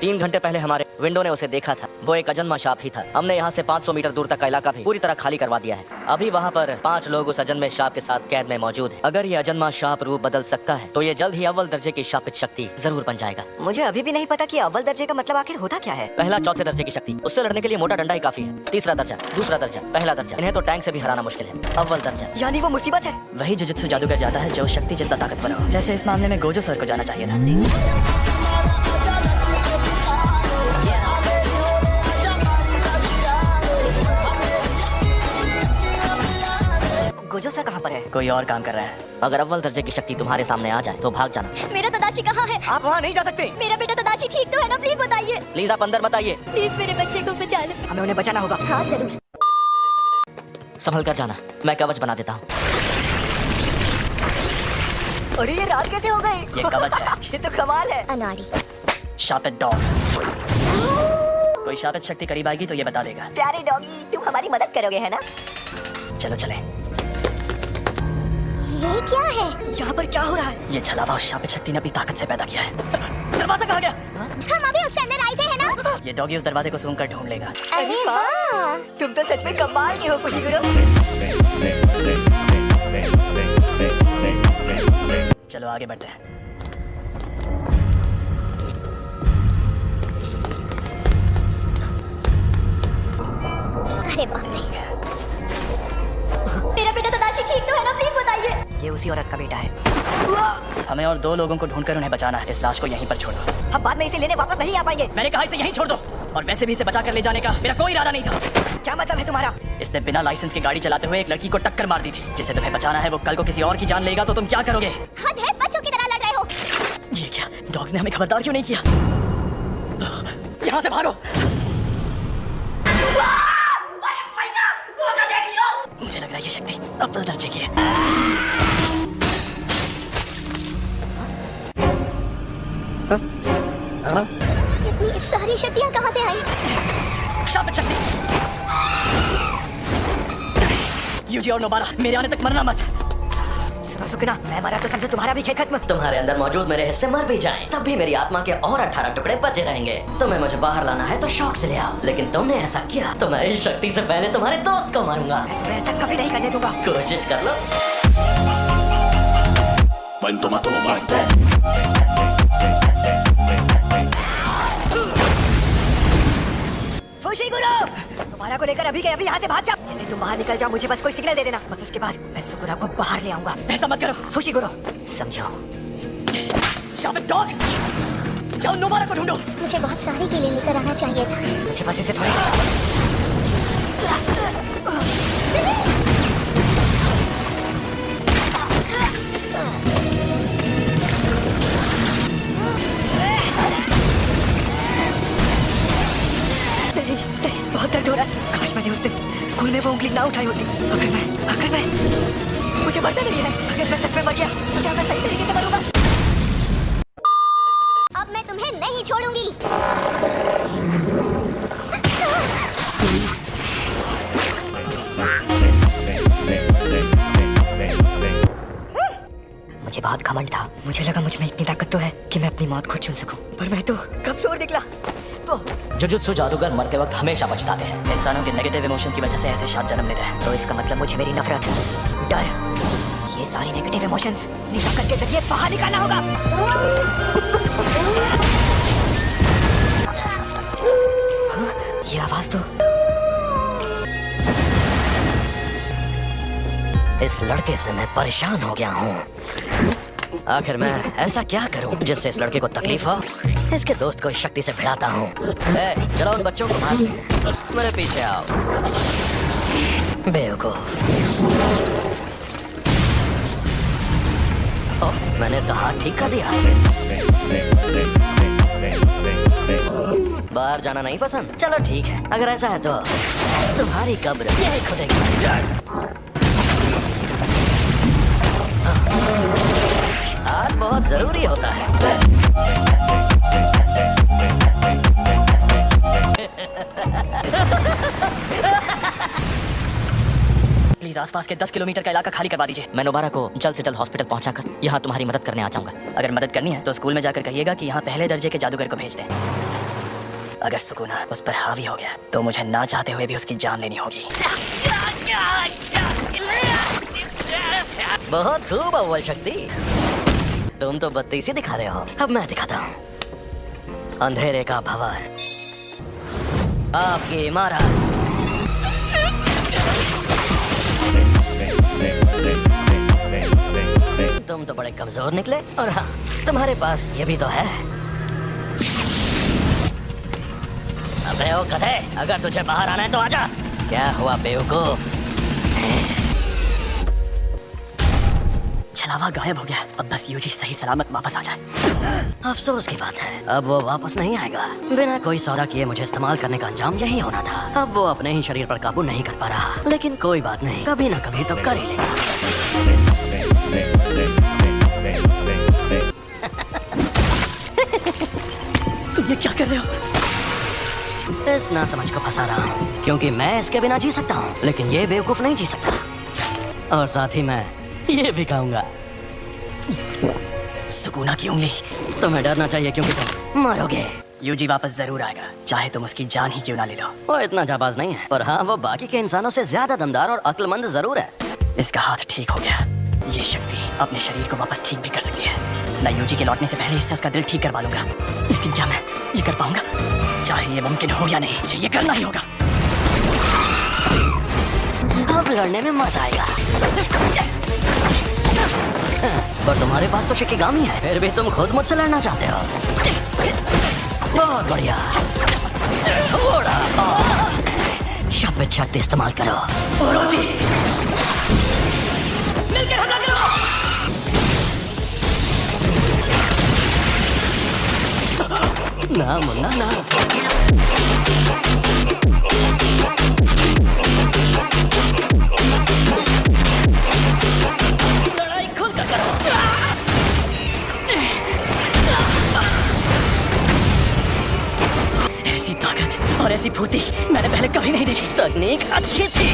3 घंटे पहले हमारे विंडो ने उसे देखा था। वो एक अजन्मा सांप ही था। हमने यहाँ से 500 मीटर दूर तक का इलाका भी पूरी तरह खाली करवा दिया है। अभी वहाँ पर 5 लोग उस अजन्मे सांप के साथ कैद में मौजूद हैं। अगर ये अजन्मा सांप रूप बदल सकता है तो ये जल्द ही अव्वल दर्जे की शापित शक्ति जरूर बन जाएगा। मुझे अभी भी नहीं पता कि अव्वल दर्जे का मतलब आखिर होता क्या है। पहला चौथे दर्जे की शक्ति, उससे लड़ने के लिए मोटा डंडा ही काफी है। तीसरा दर्जा, दूसरा दर्जा, पहला दर्जा, इन्हें तो टैंक से भी हराना मुश्किल है। अव्वल दर्जा यानी वो मुसीबत है। वही जुजुत्सु जादूगर जाता है जो शक्ति जितना ताकतवर हो। जैसे इस मामले में गोजो सर को जाना चाहिए था। गोजो सर कहाँ पर है? कोई और काम कर रहा है। अगर अव्वल दर्जे की शक्ति तुम्हारे सामने आ जाए तो भाग जाना। मेरा तदाशी कहाँ है? आप वहाँ नहीं जा सकते। मेरा बेटा तदाशी ठीक तो है ना? प्लीज बताइए। प्लीज आप अंदर मत आइए। प्लीज मेरे बच्चे को बचा लो। हमें उन्हें बचाना होगा। हाँ जरूर। संभल कर जाना, मैं कवच बना देता हूँ। अरे ये रात कैसे हो गई? ये कवच है। ये तो कमाल है। अनाड़ी। शापित डॉग। कोई शापित शक्ति करीब आएगी तो ये बता देगा। प्यारे डॉगी, तुम हमारी मदद करोगे है ना? चलो चले। ये क्या है? यहाँ पर क्या हो रहा है? ये छलावा उस शापित शक्ति ने अपनी ताकत से पैदा किया है। दरवाजा कहाँ गया? हम अभी उससे अंदर आए थे है ना? ये डॉगी उस दरवाजे को सूंघ कर ढूंढ लेगा। अरे वाह। तुम तो सच में कमाल के हो फुशीगुरो। चलो आगे बढ़ते हैं। अरे बाप रे। मेरा बेटा तदाशी ठीक तो है ना? प्लीज बताइए। ये उसी औरत का बेटा है। हमें और 2 लोगों को ढूंढकर उन्हें बचाना है। इस लाश को यहीं पर छोड़ दो। हम बाद में इसे लेने वापस नहीं आ पाएंगे। मैंने कहा इसे यहीं छोड़ दो। और वैसे भी इसे बचा कर ले जाने का मेरा कोई इरादा नहीं था। क्या मतलब है तुम्हारा? इसने बिना लाइसेंस की गाड़ी चलाते हुए एक लड़की को टक्कर मार दी थी। जिसे तुम्हें बचाना है वो कल को किसी और की जान लेगा तो तुम क्या करोगे? हद है, बच्चों की तरह लड़ रहे हो। ये क्या? डॉग्स ने हमें खबरदार क्यों नहीं किया? यहाँ से भागो। मुझे लग रहा है ये शक्ति अव्वल दर्जे की है। इतनी सारी शक्तियाँ कहाँ से आई? शापित शक्ति। यूजी और नोबारा, मेरे आने तक मरना मत। सुनो सुकना, मैं मरा तो समझो तुम्हारा भी खेल खत्म। तुम्हारे अंदर मौजूद मेरे हिस्से मर भी जाएं, तब भी मेरी आत्मा के और 18 टुकड़े बचे रहेंगे। तुम्हें मुझे बाहर लाना है तो शौक से ले आओ, लेकिन तुमने ऐसा किया तो मैं इस शक्ति से पहले तुम्हारे दोस्त को मारूंगा। मैं तुम्हें ऐसा कभी नहीं करने दूंगा। कोशिश कर लो। फुशीगुरो, तुम्हारा को लेकर अभी के अभी यहाँ से भाग जाओ। जैसे तुम बाहर निकल जाओ मुझे बस कोई सिग्नल दे देना। बस उसके बाद मैं सुकुरा को बाहर ले आऊंगा। ऐसा मत करो फुशीगुरो, समझो। शापित डॉग, जाओ नोबारा को ढूंढो। मुझे बहुत सारी के लिए लेकर आना चाहिए था। मुझे बस इसे थोड़ी। बहुत दर्द हो रहा है। काश मैंने उस दिन स्कूल में वो उंगली ना उठाई होती। अगर मैं मुझे मरना नहीं है। अगर मैं सच में मर गया तो क्या मैं सही तरीके से मरूंगा? अब मैं तुम्हें नहीं छोड़ूंगी। मुझे बहुत घमंड था। मुझे लगा मुझ में इतनी ताकत तो है कि मैं अपनी मौत खुद चुन सकूं। पर मैं तो कमजोर निकला। जुजुत्सु जादूगर मरते वक्त हमेशा पछताते हैं। इंसानों के नेगेटिव इमोशंस की वजह से ऐसे शाप जन्म लेते हैं। तो इसका मतलब मुझे मेरी नफरत, डर, ये सारी नेगेटिव इमोशंस निशाकर के जरिए बाहर निकालना होगा। हाँ, ये आवाज तो इस लड़के से मैं परेशान हो गया हूँ। आखिर मैं ऐसा क्या करूं जिससे इस लड़के को तकलीफ हो? इसके दोस्त को इस शक्ति से भिड़ाता हूँ। चलो उन बच्चों को मार, मेरे पीछे आओ। बेवकूफ। ओह, मैंने इसका हाथ ठीक कर दिया। बाहर जाना नहीं पसंद? चलो ठीक है, अगर ऐसा है तो तुम्हारी कब्र यही खुदेगी। हाथ बहुत जरूरी होता है। प्लीज आसपास के 10 किलोमीटर का इलाका खाली करवा दीजिए। मैं नोबारा को जल्द से जल्द हॉस्पिटल पहुंचाकर यहाँ तुम्हारी मदद करने आ जाऊंगा। अगर मदद करनी है तो स्कूल में जाकर कहिएगा कि यहाँ पहले दर्जे के जादूगर को भेज दें। अगर सुकूना उस पर हावी हो गया तो मुझे ना चाहते हुए भी उसकी जान लेनी होगी। बहुत खूब अव्वल शक्ति, तुम तो बत्तीसी दिखा रहे हो। अब मैं दिखाता हूँ अंधेरे का भंवर, आपकी इमारत। तुम तो बड़े कमजोर निकले, और हाँ, तुम्हारे पास ये भी तो है। अबे ओ गधे, अगर तुझे बाहर आना है तो आजा। क्या हुआ बेवकूफ? छलावा गायब हो गया, अब बस यूजी सही सलामत वापस आ जाए। अफसोस की बात है, अब वो वापस नहीं आएगा। बिना कोई सौदा किए मुझे इस्तेमाल करने का अंजाम यही होना था। अब वो अपने ही शरीर पर काबू नहीं कर पा रहा, लेकिन कोई बात नहीं, कभी ना कभी तो कर ही लेगा। तुम ये क्या कर रहे हो? इस नासमझ को फंसा रहा हूँ, क्योंकि मैं इसके बिना जी सकता हूँ, लेकिन ये बेवकूफ नहीं जी सकता। और साथ ही मैं ये भी कहूँगा, सुकूना की उंगली। तुम्हें डरना चाहिए क्योंकि तुम मरोगे। यूजी वापस जरूर आएगा, चाहे तुम उसकी जान ही क्यों ना ले लो। वो इतना जाबाज नहीं है, पर हाँ, वो बाकी के इंसानों से ज्यादा दमदार और अक्लमंद जरूर है। इसका हाथ ठीक हो गया। ये शक्ति अपने शरीर को वापस ठीक भी कर सकती है। मैं यूजी के लौटने से पहले इससे उसका दिल ठीक करवा लूंगा। लेकिन क्या मैं ये कर पाऊंगा? चाहे ये मुमकिन हो या नहीं, मुझे ये करना ही होगा। अब लड़ने में मजा आएगा। पर तुम्हारे पास तो शिकिगामी है, फिर भी तुम खुद मुझसे लड़ना चाहते हो। बहुत बढ़िया, थोड़ा शब्द शक्ति इस्तेमाल करो। ओरोची, मिलकर हमला करो। ना मुन्ना ना। लड़ाई खुलकर करो। ऐसी ताकत और ऐसी फुर्ती मैंने पहले कभी नहीं देखी। तकनीक अच्छी थी।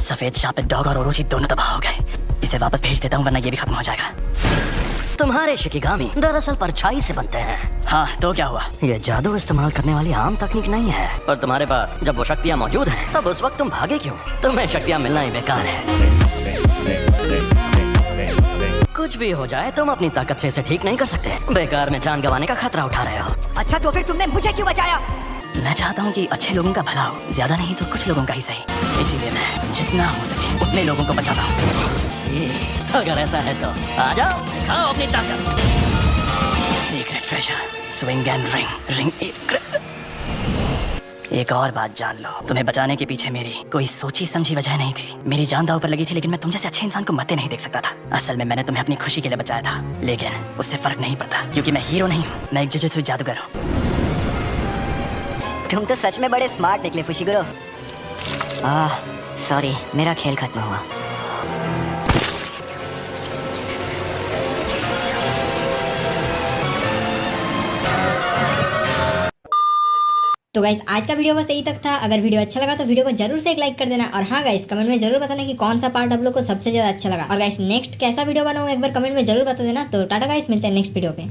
सफेद शापित डॉग और ओरोची दोनों तबाह हो गए। इसे वापस भेज देता हूँ, वरना ये भी खत्म हो जाएगा। तुम्हारे शिकिगामी दरअसल परछाई से बनते हैं। हाँ, तो क्या हुआ? ये जादू इस्तेमाल करने वाली आम तकनीक नहीं है, पर तुम्हारे पास जब वो शक्तियाँ मौजूद हैं, तब उस वक्त तुम भागे क्यों? तुम्हें शक्तियाँ मिलना ही बेकार है। कुछ भी हो जाए, तुम अपनी ताकत से इसे ठीक नहीं कर सकते। बेकार में जान गंवाने का खतरा उठा रहे हो। अच्छा, तो फिर तुमने मुझे क्यों बचाया? मैं चाहता हूँ कि अच्छे लोगों का भला हो, ज्यादा नहीं तो कुछ लोगों का ही सही। इसीलिए मैं जितना हो सके उतने लोगों को बचाता हूँ। अगर ऐसा है तो आ जाओ, दिखाओ अपनी ताकत। Secret treasure, swing and ring एक और बात जान लो, तुम्हें बचाने के पीछे मेरी कोई सोची समझी वजह नहीं थी। मेरी जान दांव पर लगी थी, लेकिन मैं तुम जैसे अच्छे इंसान को मरते नहीं देख सकता था। असल में मैंने तुम्हें अपनी खुशी के लिए बचाया था, लेकिन उससे फर्क नहीं पड़ता, क्योंकि मैं हीरो नहीं हूँ, मैं एक जुजुत्सु जादूगर हूँ। तुम तो सच में बड़े स्मार्ट निकले फुशिगुरो। सॉरी, मेरा खेल खत्म हुआ। तो गाइस, आज का वीडियो बस यही तक था। अगर वीडियो अच्छा लगा तो वीडियो को जरूर से एक लाइक कर देना। और हाँ गाइस, कमेंट में जरूर बताना कि कौन सा पार्ट आप लोग को सबसे ज्यादा अच्छा लगा। और गाइस, नेक्स्ट कैसा वीडियो बनाऊं एक बार कमेंट में जरूर बता देना। तो टाटा गाइस, मिलते हैं नेक्स्ट वीडियो पे।